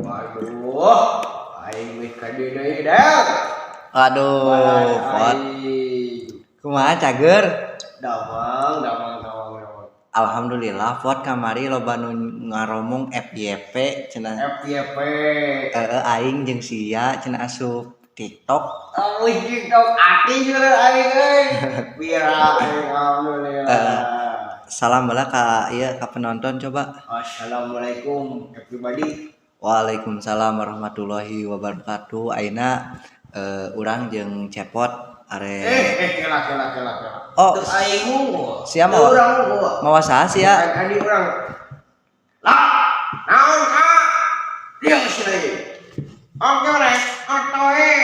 Waduh, aing wis ka dieu deui dah. Aduh, Pot. Kumaha cager? Damang. Alhamdulillah Pot kamari loba nu ngaromong FYP cenah. FYP. Aing jeung sia cenah asup TikTok. Wih TikTok ati juga aing euy. Biar aing alhamdulillah. Salam bala ka ieu ka penonton coba. Assalamualaikum everybody. Waalaikumsalam warahmatullahi wabarakatuh. Aina urang jeung Cepot are Kela. Oh, teu aing munggo. Sia mah Urang munggo. mawa saha sia? Adi urang. Lah, naon ka? Dia sih. Oke res, otoe.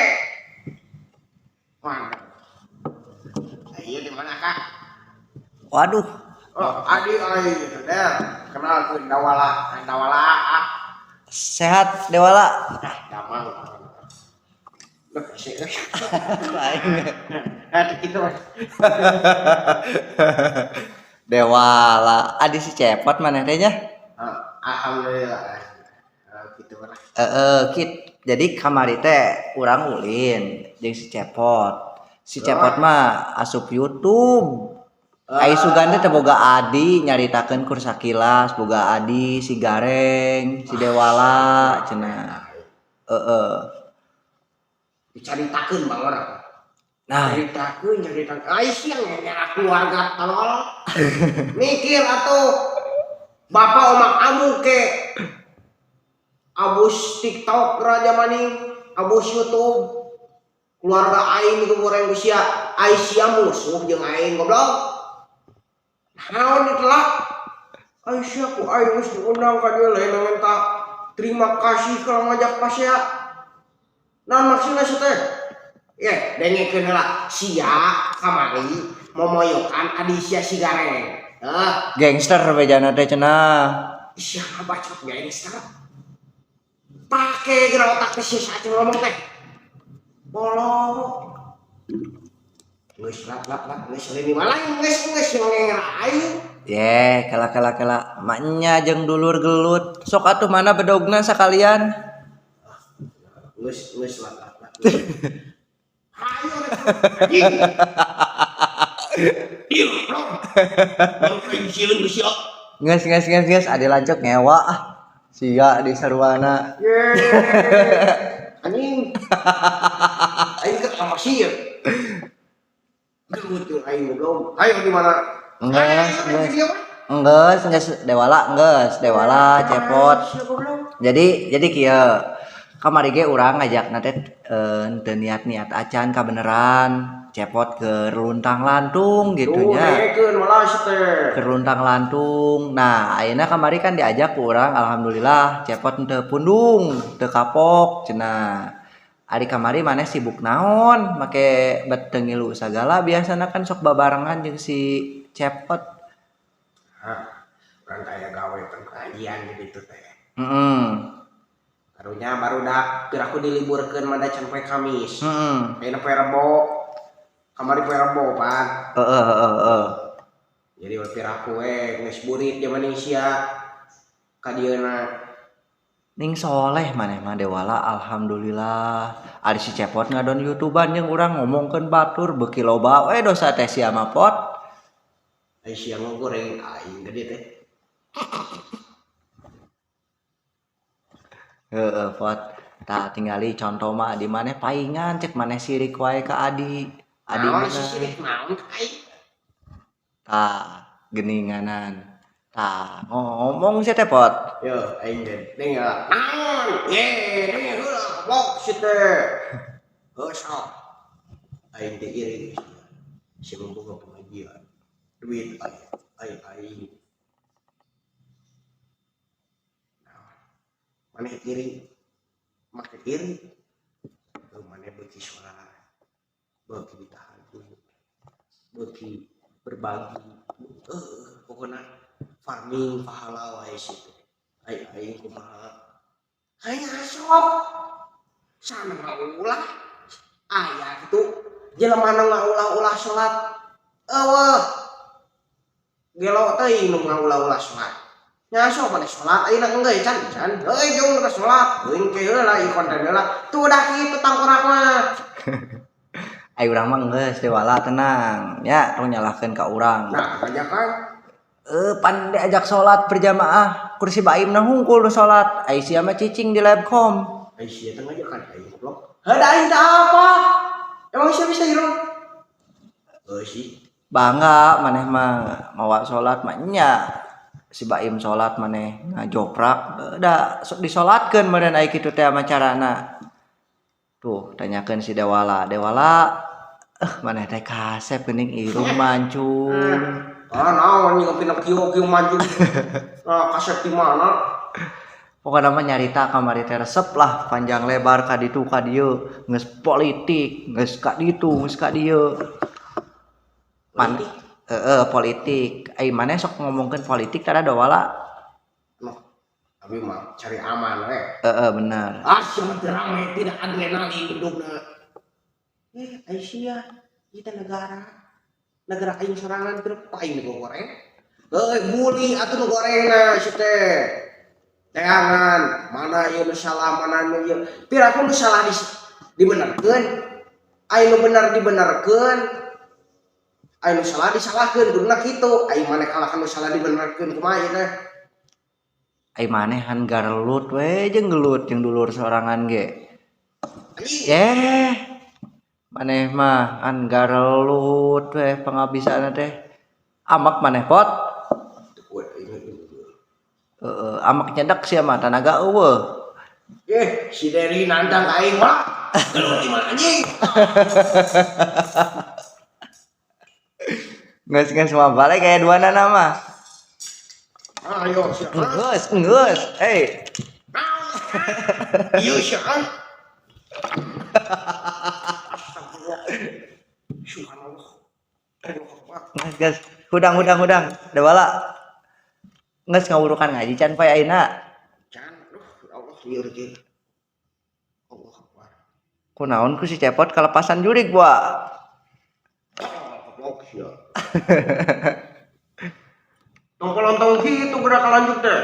Mana? Ayo di mana kak? Waduh. Oh, adi aing gitu deh. Kenalkeun Dawala. Sehat Dewala. Damang. Loh, sih. Aing. Gitu. Dewala. Adi si Cepot maneh teh nya? Alhamdulillah. Gitu lah. Jadi kamari teh urang ulin jeung si Cepot. Si Cepot mah asup YouTube. Ai Suganda teh boga adi nyaritakeun kur sakilas, boga adi si Gareng, si Dewala cenah. Dicaritakeun bang orang. Nah, Nyaritakeun. Ai siang nyara keluarga tolol. Mikir atuh. Bapak omak amu ke abus TikTok raja maning, abus YouTube. Keluarga aing itu goreng usia Aisyah musuh jeung aing goblok. Naon ditelak? Aisyah ku aing geus diundang ka dieu lain minta terima kasih kalau ngajak pasya. Naon maksudna sih teh? Ya, dengekeun heula. Sia kamari momoyokan adi sia si Gareng. gangster bejana teh cenah. Sia ngabacot gangster. Pake geura otak teh sia saat ngomong teh. Bolong. Geus lap geus lini malang geus ngengera aing. Kela maknya jeung dulur gelut. Sok atuh mana bedogna sakalian. Geus lap. Hayo anjing. Ieu bro. Bang pensiun geus ya. Geus ade lancok ngewa ah. Sia di sarwana. Anjing. Aing ke kamar sieun. Gelut aing belum. Ayo di mana? Enggeus Dewala Cepot. Jadi kieu kamari ge urang ngajakna teh teu niat acan ka beneran Cepot ke luntang lantung gitu nya. Ke luntang lantung. Nah, ayeuna kamari kan diajak ku urang alhamdulillah Cepot teu pundung, teu kapok cenah. Ari kamari maneh sibuk naon make bet teu ngilu sagala biasana kan sok babarengan jeung si Cepot. Urang aya gawe pengajian gitu teh. Karunya barudak piraku diliburkeun mada can poe Kamis. Ayeuna poe Rebo. Kamari poe Rebo, Pan. Jadi piraku geus burit di Malaysia ka dieuna. Ning soleh maneh mah Dewala alhamdulillah. Ari si Cepot ngadon YouTubean jeung urang ngomongkeun batur beuki loba we dosa teh sia mah Pot. Aisyah ngogoreng aing gede teh. Pot. Tah tingali contoh mah di maneh paingan cek maneh sirik wae ka adi. Adi mana? Sirik naon aing? Tah geninganan. Tah ngomong sia teh Pot. Yo aing deung ya. Naon? Deung heula blok si teh. Sok. Aing teh iri. Si boga pengajian. Duit aing. Mana iri? Make iri. Mana beuki sholat. Beuki tahajud. Beuki berbagi. Pokona farming pahala wae situ. Aing kumaha? Aing sok. Sana ngaulah. Aya kitu. Jelema nu ngaulah-ulah salat. Eueuh. Gelo teuing nu ngaulah-ulah salat. nya sok pada sholat ayeuna enggak can jeung ka sholat teuing ke heula ieu konten heula tuh udah kitu tangkorak mah. Ai urang mah geus teh wala tenang nya tong nyalahkeun ka urang. Nah aja kan Pan diajak sholat berjamaah kursi baim na hungkul nu sholat ai sia mah cicing di labcom. ai sia teh ngajakan aing goblok heuh aing teh apa emang sia bisa irung sih Bangga maneh mah mawa sholat mah nya si baim sholat maneh ngajoprak da disolatkeun meureun ai kitu teh macarana. Tuh tanyakeun si Dewala maneh teh kasep geuning irung mancung. naon nih Pinocchio kieu maju kasep di mana Pokoknya mah nyarita kamari teh resep lah panjang lebar ka ditu ka dieu geus politik geus ka ditu geus ka dieu. Politik. Ai maneh sok ngomongkeun politik tara Dewala. Abi mah cari aman we. Benar. Sia rame tidak adrenalin hidupna. Aisyah kita negara aing sorangan teu paing nu goreng. Bully atuh nu gorengna si teh. Teangan mana ieu nu salah mana nu ieu. Piraku nu salah dibenerkeun. Aya nu bener dibenerkeun. Aya nu salah disalahkeun kuduna kitu. Aya maneh kalahkan nu salah dibenerkeun kumaha ieu teh. Ai maneh han garelut we jeung gelut jeung dulur sorangan ge. Maneh mah an garelut we pangabisana teh. Amak maneh pot. Amak nyedek sia mah tanaga eueuh. Si Deri nandang aing mah. Gelut di mana anjing? Geus mah balik kayak duana nama. Ayo siapa? Geus. Ieu siapa? Subhanallah. Geus hudang. Dewala. Geus ngawurukan ngaji can poe ayeuna. Can, Allah lieur ge. Allah Akbar. Kunaon ku si cepot kalepasan jurig gua. Goblok sia. Tong gitu gerak lanjut deh.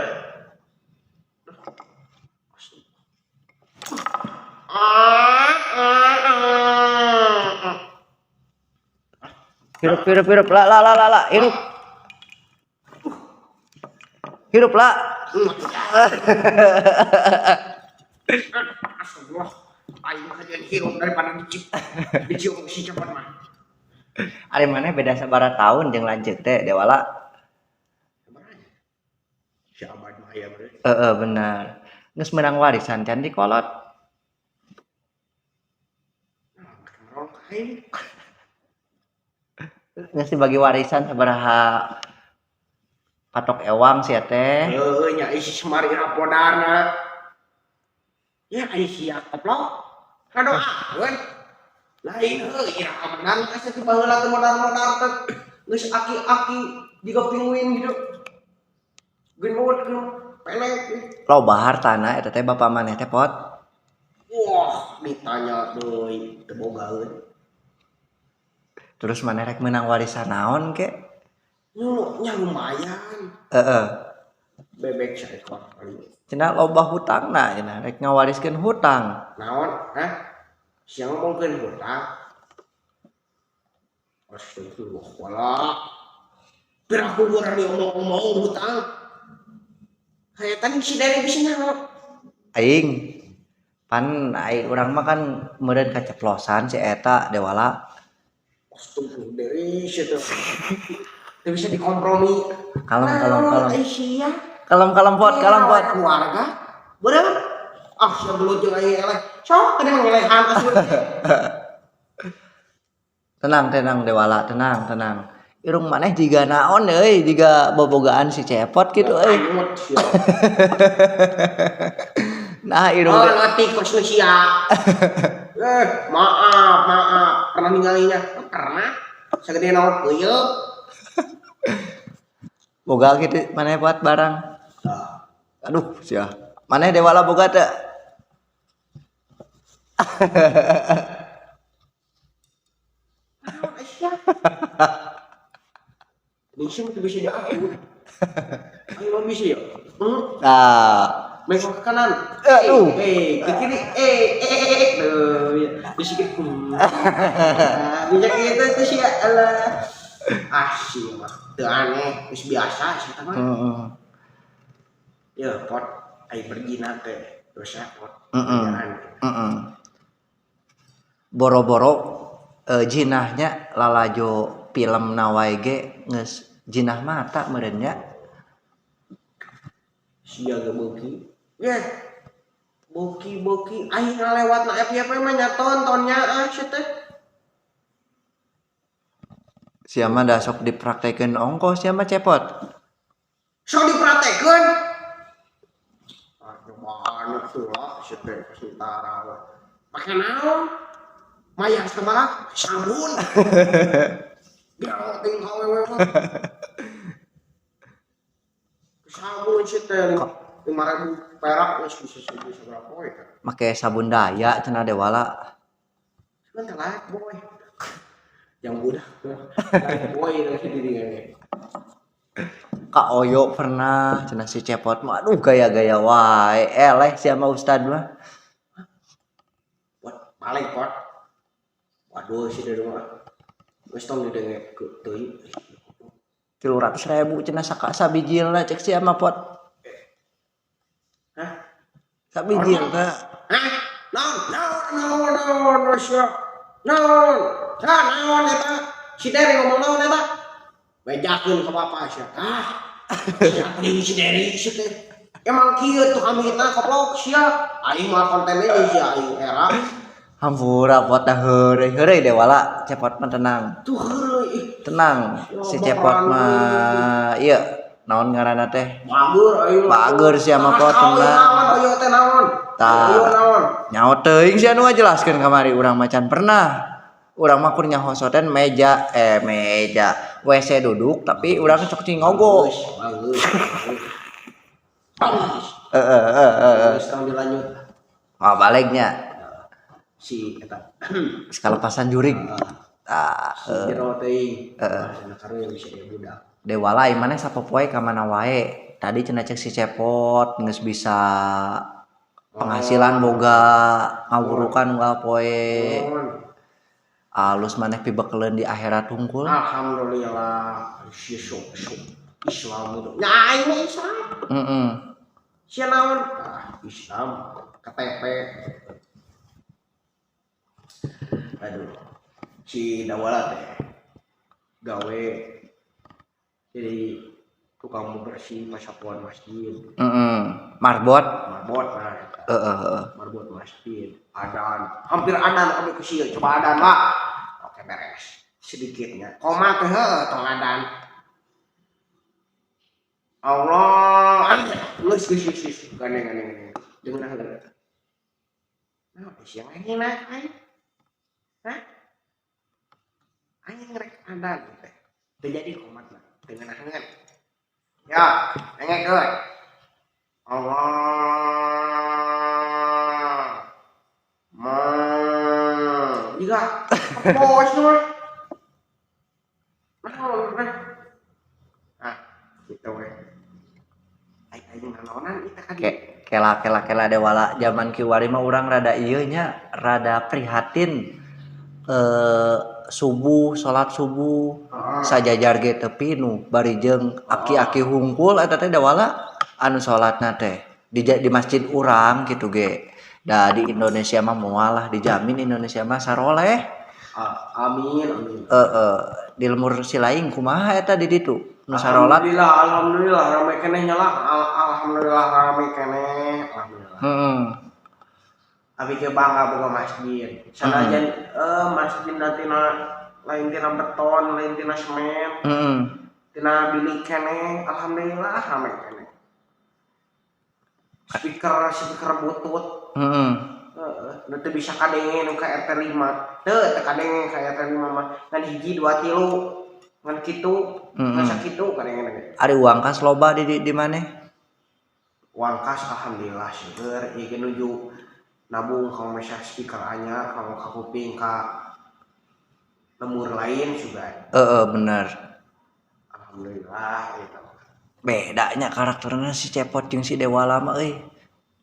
Hirup la hirup. Hirup la. Astagfirullah. Aing kajian hirup daripada dicium si cepat mah. Ari maneh beda sabaraha taun jeung lanceuk teh Dewala. Si Abad mah aya bener. Benar. Geus menang warisan can di kolot. Geus dibagi warisan sabaraha patok ewang sia teh. Nya isi semari rapodana. Ya isi goblok. Kadoakeun. Lain heuh ira amanan kasih ti baheula teh modar-modar teh. Geus aki-aki jiga pinguin gitu. Gendut pelek. Loba hartana eta teh bapa maneh teh pot. Wah, ditanya deui teu bogaeun. Terus maneh rek menang warisan naon ke? Nya lumayan. Bebek saekor kali. Cenah loba hutangna cenah rek ngawariskeun hutang. Naon? Sia ngomongkeun hutang. Astagfirullah. Piraku urang diomong-omong hutang. Hayatan si Deri bisa naon? Aing pan aing urang mah kan meureun kaceplosan si eta Dewala. Astagfirullah Deri sia teh. Teu bisa dikompromi. Kalem. Aisyah. Kalem pot. Keluarga. Bener? Sia gelut jeung aing eleh. Sok kada ngelehan asuh. Tenang Dewala, tenang. Irung maneh jiga naon euy, jiga bobogaan si cepot kitu euy. Nah, irung letih kos nu sia. Maaf. Pernah ninggalinya? Pernah. Sagede naon peuyeuk. Boga kitu maneh buat barang. Aduh, sia. Maneh Dewala boga teu? Bisa diatur. Ayo mah bisa ya. Bengkok ke kanan. Ke kiri. Tuh, ya. Sedikit. Bisa gitu tuh sih Allah. Sih mah. Teu aneh, geus biasa sih tah mah. Ya pot ai berjina teh dosa pot. Boro-boro jinahnya lalajo film nawai ge geus jinah mata meureun nya. Sia ge beuki. Boki aing ngalewat na FYP mah nya tontonnya sia teh. Sia mah da sok dipraktekeun ongkos sia mah cepot. Sok dipraktekeun. Banyak tuh lah sia teh sementara. Pake naon? Mayang sabaraha? Sabun. Biar ting awewe mah. Sabun sia teh 5.000 perak geus bisa seberapa we kan. Make sabun daya cenah dewala. Sebentar lah boy. Yang budak lain boy lagi dirinya. Kak Oyo pernah cenah si cepot mah aduh gaya-gaya wae eleh sia mah ustad mah. Balik pot. Waduh si dari mah. Geus tong didenge teuing. 300.000 cenah sabijilna cek sia mah pot. Hah? Sabijilna. Hah? No, siap. Naon eta? Si Deri ngomong naon eta? Bejakeun ka bapa sia. Si Deri si teh. Emang kieu tuh amitna koplok sia. Aing mah kontennya sia aing era. Hampura pot dah heureuy dewala cepot mah tenang. Tuh heureuy. Tenang si cepot mah ieu naon ngaranna teh? Bager sia mah pot tenang. Ayo teh naon? Ayo naon? Nyaho teuing sia nu ngajelaskeun kamari urang macan pernah. Urang mah kur nyahosoten meja WC duduk tapi urang cok cingogo. Sekarang dilanjut. Baliknya Si eta sekalepasan jurig. jero teuing. Karena bisa dia budak. Dewala ieu maneh sapopoe ka mana wae. Tadi cenah cek si cepot geus bisa penghasilan boga ngawurukan unggal poe. Alus maneh pibekeleun di akhirat hungkul. Alhamdulillah. Syuk. Islam itu. Ya ini Islam. Sia naon? Islam KTP. Aduh. Si Dawala teh gawe jadi tukang bersih pasapuan masjid. Marbot nah. Marbot masjid. Adan. Hampir adan kami ke sieu. Coba adan lah. Oke beres. Sedikitnya. Koma teh tong adan. Allah. Geus. Gandeng. Dengan heula. Nah, siang ini naik aing. Hah? Aing ngerek adan teh. Teu jadi komatna. Dengan hangat. Ya, engekeun. Allah. Juga bos mah. Gitu we. Aing naonan eta kan. Kela dewala zaman kiwari mah urang rada ieu nya rada prihatin salat subuh sajajar ge teu pinu bari jeung aki-aki hungkul eta teh dewala anu salatna teh di masjid urang kitu ge. Da di Indonesia mah moal lah dijamin Indonesia mah saroleh. Amin. Di lemur Silaing kumaha eta di ditu nu sarolat. Alhamdulillah rame keneh nya lah. Alhamdulillah rame keneh. Abi ke bangga boga masjid. Sanajan masjid nantina lain tina beton, lain tina semen. Tina bilik keneh, alhamdulillah rame keneh. Speaker butut. Nu teu bisa kadenge nu ka RT 5. Teu kadenge ka RT 5 mah. Ngan hiji 2 tilu. Ngan kitu, ngan sakitu kadenge. Ari uang kas loba di maneh? Uang kas alhamdulillah seueur ieu ge nuju nabung kalau mesah speaker anyar kalau ka kuping ka lemur lain juga. Bener. Alhamdulillah eta. bedanya karakternya si Cepot jeung si Dewa Lama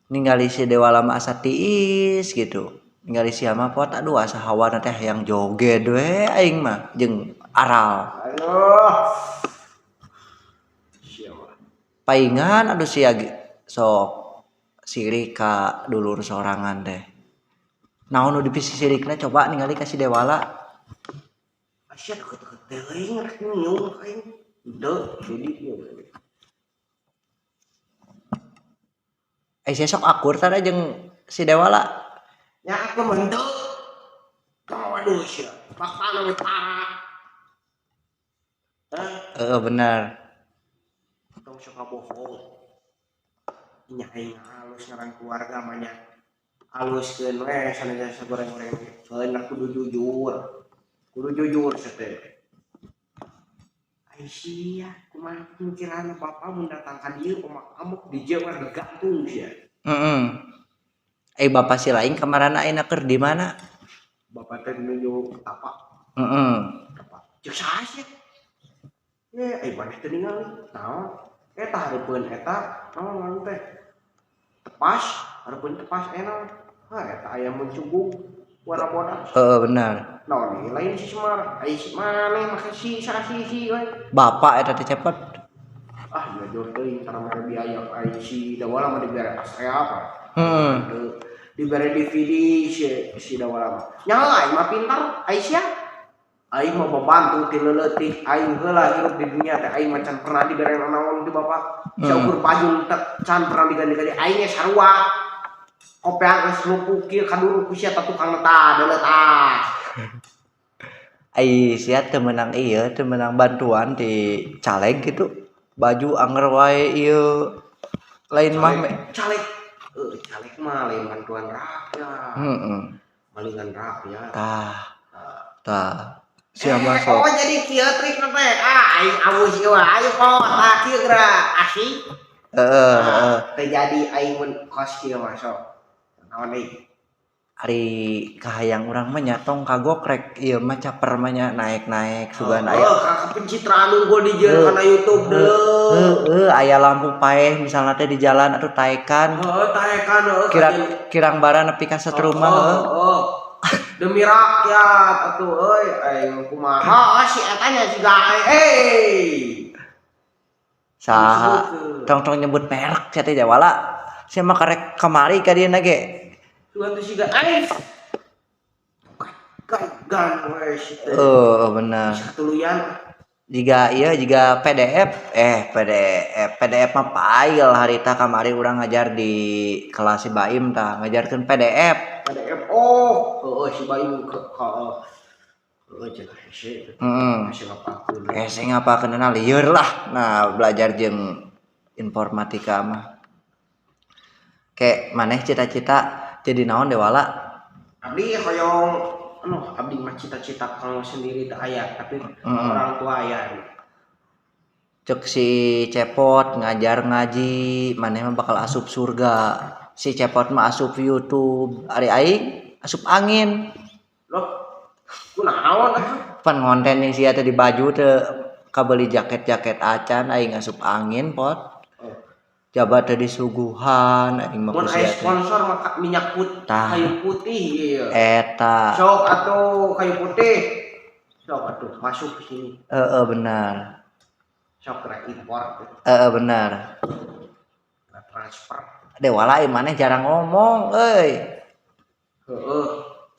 ningali si Dewa Lama asa tiis gitu ningali si Ama Pot aduh asa hawana teh yang joget we aing mah jeung Aral aduh siapa paingan aduh si sok sirik ka dulur sorangan teh naon nu dipisi sirikna coba ningali ka si Dewala Asia deket-deket teuing rek nyium aing deu jadi ieu sok akur tara jeung si Dewala nya aku mendeu waduh sia bakal we parah bener tong sok bohong nya aing halus ngarang keluarga mah nya haluskeun we sanadaya sagoreng-goreng keun kudu jujur seteh Aisyah kumaha pikiran bapak mendatangkan dia omak amuk di Jawa digantung sia bapak si lain kamarana ayeuna keur di mana bapak teh menuju tapak tapak cek saha sia maneh teh ningali naon eta hareupeun eta naon teh tepas hareupeun tepas naon eta aya mencugung warna bodas benar naon lain si Semar ai si maneh make si we bapak eta teh Cepot jujur teuing karena mere biaya ai si Dawala mah dibere asa apa dibere DVD si Dawala mah nyala mah pintar Aisyah aing mah membantu ti leuleutih aing heula hirup di dunia teh aing mah can pernah dibere naon di bapak saukur payung can pernah diganti-ganti aing ge sarua kopiah geus lumpuh kieu kaduru ku sia tukang eta deuleut sia teu meunang teu meunang bantuan di caleg gitu baju anger wae ieu lain mah caleg mah lain bantuan rakyat malingan rakyat tah siapa sok jadi kieu trik teh aing awus ieu ayo kok tah kieu geura asik terjadi aing mun kos kieu masuk naon deui ari kahayang urang mah nyatong kagok rek ieu mah caper mah naik sugan aya ka pencitraan unggul di jalan kana YouTube deuleu aya lampu paeh misalna teh di jalan atuh taekan kirang bara nepi ka satrumah demi rakyat atuh aing kumaha si eta nya siga saha tong nyebut merek sia teh Dewala sia mah karek kamari ka dieu ge Tuhan tuh siga aing gan we situ bener satuluyan jika PDF mah pail harita kamari urang ngajar di kelas si Baim tah ngajarkeun PDF si Baim ngapakeun lieur lah nah belajar jeung informatika mah kayak maneh cita-cita jadi naon Dewala abdi hoyong abdi mah cita-cita kang sendiri teu aya tapi orang tua aya cek si Cepot ngajar ngaji maneh mah bakal asup surga si Cepot mah asup YouTube ari aing asup angin loh kunaon pan konten yang sia teh di baju teh kabeli jaket acan aing asup angin Pot jabat tadi suguhan aing mah sia sponsor mah minyak putih kayu putih ieu eta sok atuh kayu putih sok atuh masuk ke sini benar sok kena impor benar transfer Dewala maneh jarang ngomong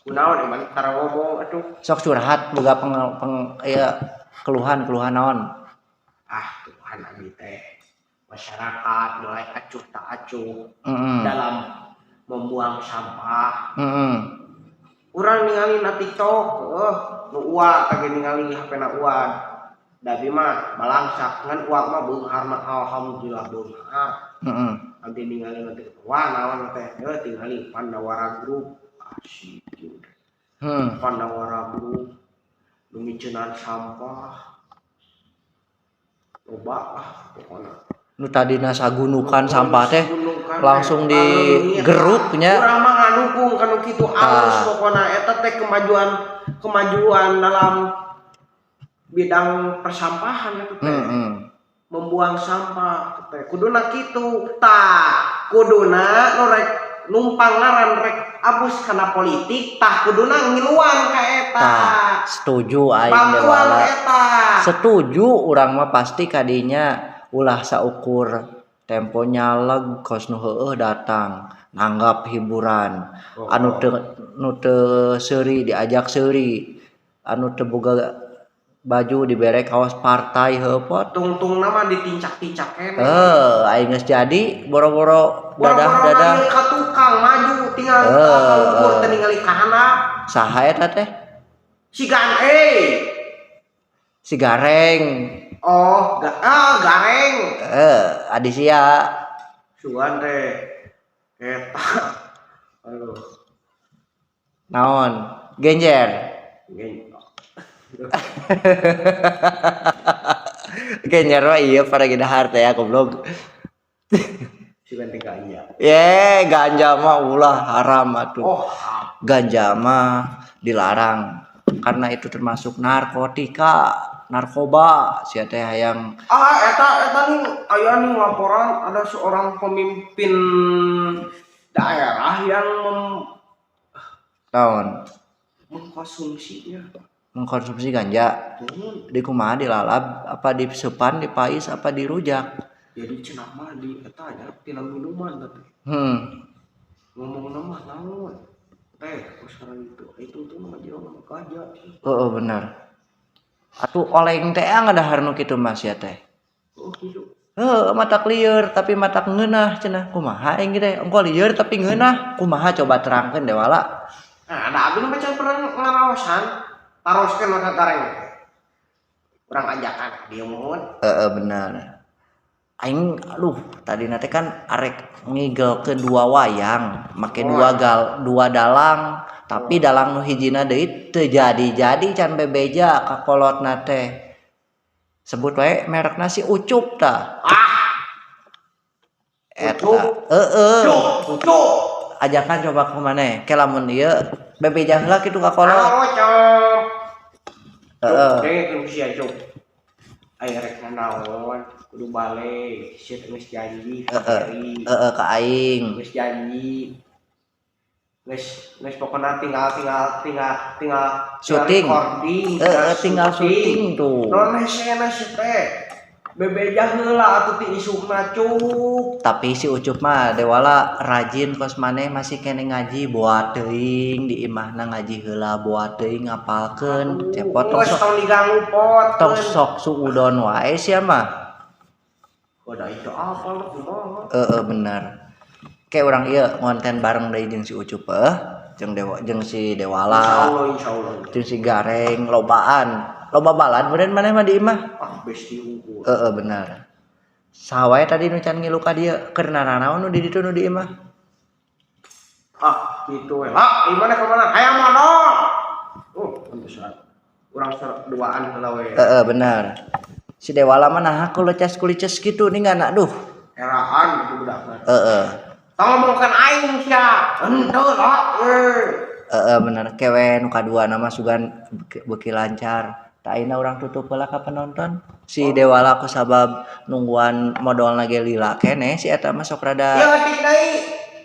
kunaon maneh tara ngomong atuh sok curhat boga keluhan naon Tuhan abdi teh masyarakat mulai acuh tak acuh dalam membuang sampah. Urang ningali na TikTok, nu uak kage ningali HP na uan. Dabi mah balangsak ngan uak mah beunghar alhamdulillah beunghar. Abdi ningali na TikTok, wah naon teh? Tingali Pandawara Group asik. Pandawara Group nu miceunaan sampah. Loba pokona. Nu tadina sagunukan sampah teh langsung digeruknya urang mah ngadukung kanu kitu alus pokona eta teh kemajuan dalam bidang persampahan eta teh membuang sampah teh kuduna kitu tah kuduna norek numpang ngaran rek abus kana politik tah kuduna ngiluan ka eta Tah, setuju aing bantuan dewala. eta Setuju urang mah pasti kadinya ulah saukur tempo nyaleg kos nu heueuh datang nanggap hiburan anu teu seuri diajak seuri anu teu boga baju dibere kaos partai heupot tungtung nama ditincak-tincak kene aing geus jadi boro-boro boro-boro dadah ngambil ka tukang maju tinggal ukur teh ningali ka handap saha eta teh si Gareng oh gareng adi sia sugan teh eta aduh naon genjer genjer mah iya para gidahar teh ya goblok sugan teh iya ye ganja mah ulah haram atuh oh ganja mah dilarang karena itu termasuk narkoba sia teh hayang eta nih aya nih laporan ada seorang pemimpin daerah yang mengkonsumsi ganja di kumaha dilalap apa disepan dipais apa dirujak jadi cenah mah di eta nya tina minuman teh ngomong nama naon teh sekarang itu tuh nama jeung ganja bener atuh oleng teh ngadahar nu kitu mas ya teh oh gitu matak lieur tapi matak ngeunah cenah kumaha aing teh engko lieur tapi ngeunah kumaha coba terangkeun dewala nah ada abdi baca pernah ngaraosan taroskeun ka gareng urang ajakan dia mohon bener aing tadi nate kan arek ngigelkeun dua wayang make dua dalang tapi dalang nu hijina deui teu jadi can bebeja ka kolotna teh sebut wae merekna si Ucup tah eta ajakan coba ke maneh ke lamun ieu bebeja heula kitu ka kolot heeh sia cuk aya rek naon kudu balik sia geus janji ka aing geus janji geus pokona tinggal syuting tinggal syuting tuh non sena teh bebeja heula atuh ti isukna cuk tapi si Ucup mah dewala rajin kos maneh masih kene ngaji buat teuing di imahna ngaji heula buat teuing ngapalkeun cepot tong diganggu pot sok suudon wae sia mah udah itu apa lu kumaha bener kayak orang ieu ngonten bareng deui jeung si Ucup jeung si Dewala insyaallah jeung si Gareng loba balad meureun maneh mah di imah besti unggul bener sawae tadi nu can ngilu ka dieu keur nanaon nu di ditu nu di imah gitu we imana ka mana hayang modal pantesan urang duaan heula we bener si Dewala mah nah kulices gitu ningan aduh eraan gitu budakna tong ngomongkeun aing sia henteu bener kewe nu kadua nama sugan beuki lancar tak ayeuna urang tutup heula ka penonton si Dewala ku sabab nungguan modalna ge lila keneh si eta mah sok rada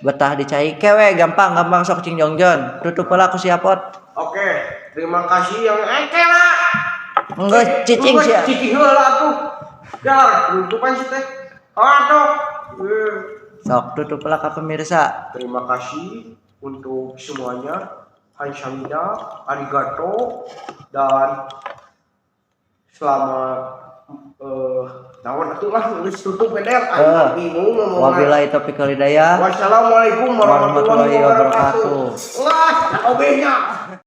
betah dicai kewe gampang sok cing jongjon tutup heula ku si Apot oke terima kasih yang ekela enggak cicing sia cicing heula atuh dar tutupan si teh atuh sok tutup heula ka pemirsa terima kasih untuk semuanya Hansamida arigato dan selamat naon atuh lah geus tutup beder bingung ngomong wabillahi taufiq wal hidayah wassalamualaikum warahmatullahi wabarakatuh. Wah, obehnya.